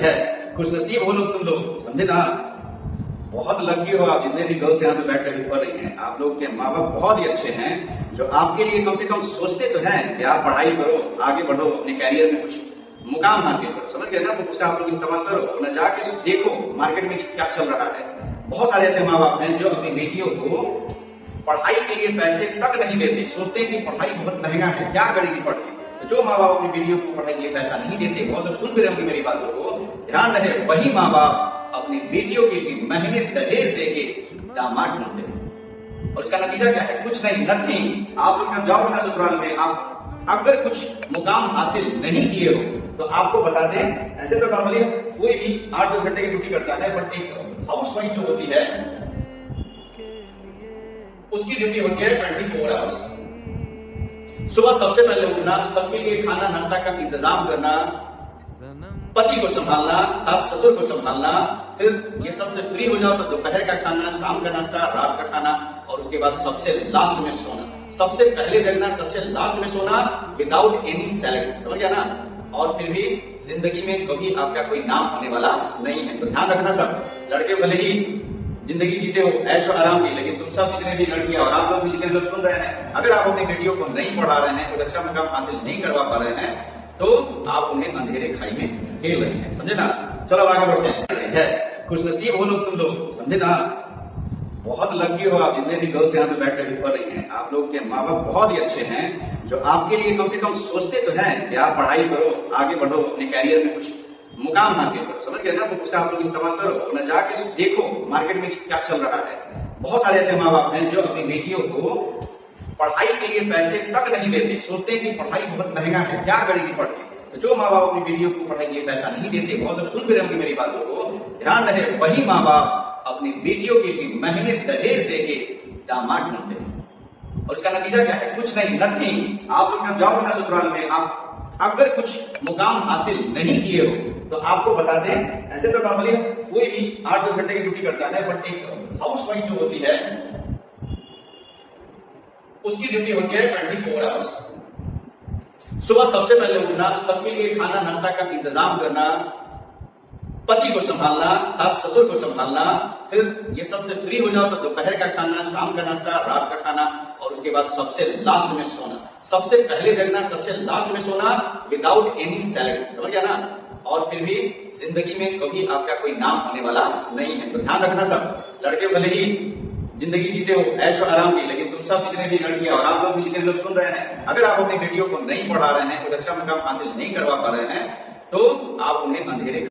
है। खुश नसीब हो लोग तुम लोग, समझे ना। बहुत लकी हो आप जितने भी गर्ल्स यहाँ पे बैठ कर पढ़ रही हैं। आप लोग के माँ बाप बहुत ही अच्छे हैं जो आपके लिए कम से कम सोचते तो हैं कि आप पढ़ाई करो, आगे बढ़ो, अपने कैरियर में कुछ मुकाम हासिल करो। समझ गए ना। वो उसका आप लोग इस्तेमाल करो, न जाके देखो मार्केट में क्या चल रहा है। बहुत सारे ऐसे माँ बाप हैं जो अपनी बेटियों को पढ़ाई के लिए पैसे तक नहीं देते। सोचते हैं कि पढ़ाई बहुत महंगा है, क्या करेगी पढ़ के। तो जो माँ बाप अपनी बेटियों को पढ़ाई के लिए पैसा नहीं देते, बहुत लोग सुन भी रहे होंगे मेरी बातों को, ध्यान रहे, वही माँ बाप अपनी बेटियों के लिए महीने दहेज देके दामाद ढूंढते हैं। और इसका नतीजा क्या है? कुछ नहीं, नथिंग। आप लोग जब जाओगे ना ससुराल में, आप अगर कुछ मुकाम हासिल नहीं किए हो तो आपको बता दें, ऐसे तो नॉर्मली कोई भी 8-10 घंटे की ड्यूटी करता है, बट एक हाउस वाइफ जो होती है उसकी ड्यूटी होती है 24 आवर्स। सुबह सबसे पहले उठना, सबके लिए खाना नाश्ता का इंतजाम करना, पति को संभालना, सास ससुर को संभालना, फिर ये सबसे फ्री हो जाओ तो दोपहर का खाना, शाम का नाश्ता, रात का खाना, और उसके बाद सबसे लास्ट में सोना। सबसे पहले जगना, सबसे लास्ट में सोना, विदाउट एनी सैलरी। समझ गया ना। और फिर भी जिंदगी में कभी आपका कोई नाम होने वाला नहीं है। तो ध्यान रखना सब। लड़के भले ही जिंदगी जीते हो ऐश और आराम की, लेकिन तुम सब जितने भी लड़कियां और आप लोग भी जितने लोग सुन रहे हैं, अगर आप अपनी बेटियों को नहीं पढ़ा रहे हैं, कुछ अच्छा मुकाम हासिल नहीं करवा पा रहे हैं, तो आप उन्हें अंधेरे खाई में खेल रहे हैं। समझे ना। चलो आगे बढ़ते हैं। खुश नसीब हो लोग तुम लोग, समझे ना। बहुत लकी हो आप जितने भी गर्ल्स यहाँ पे बैठ कर पढ़ रही हैं। आप लोग के माँ बाप बहुत ही अच्छे हैं जो आपके लिए कम से कम सोचते तो हैं कि आप पढ़ाई करो, आगे बढ़ो, अपने कैरियर में कुछ मुकाम हासिल करो। समझ गए ना। वो उसका आप लोग इस्तेमाल करो, न जाके देखो मार्केट में क्या चल रहा है। बहुत सारे ऐसे माँ बाप हैं जो अपनी बेटियों को पढ़ाई के लिए पैसे तक नहीं देते। सोचते हैं कि पढ़ाई बहुत महंगा है, क्या करेगी पढ़ के। तो जो माँ बाप अपनी बेटियों को पढ़ाई के लिए पैसा नहीं देते, बहुत लोग सुन भी रहे होंगे मेरी बातों को, ध्यान रहे, वही माँ बाप अपनी बेटियों के लिए महीने दहेज देके दामाद ढूंढते हैं। और इसका नतीजा क्या है? कुछ नहीं, नथिंग। आप लोग जब जाओगे ना ससुराल में, आप अगर कुछ मुकाम हासिल नहीं किए हो तो आपको बता दें, ऐसे तो नॉर्मली कोई भी 8-10 घंटे की ड्यूटी करता है, बट एक हाउस वाइफ जो होती है उसकी ड्यूटी होती है 24 आवर्स। सुबह सबसे पहले उठना, सबके लिए खाना नाश्ता का इंतजाम करना, पति को संभालना, सास ससुर को संभालना, फिर ये सबसे फ्री हो जाओ तो दोपहर का खाना, शाम का नाश्ता, रात का खाना, और उसके बाद सबसे लास्ट में सोना। सबसे पहले जगना, सबसे लास्ट में सोना, विदाउट एनी सैलरी। समझ गया ना। और फिर भी जिंदगी में कभी आपका कोई नाम होने वाला नहीं है। तो ध्यान रखना सब। लड़के भले ही जिंदगी जीते हो ऐश और आराम की, लेकिन तुम सब जितने भी लड़कियां और आप लोग भी जितने लोग सुन रहे हैं, अगर आप अपनी बेटियों को नहीं पढ़ा रहे हैं, कुछ अच्छा मुकाम हासिल नहीं करवा पा रहे हैं, तो आप उन्हें अंधेरे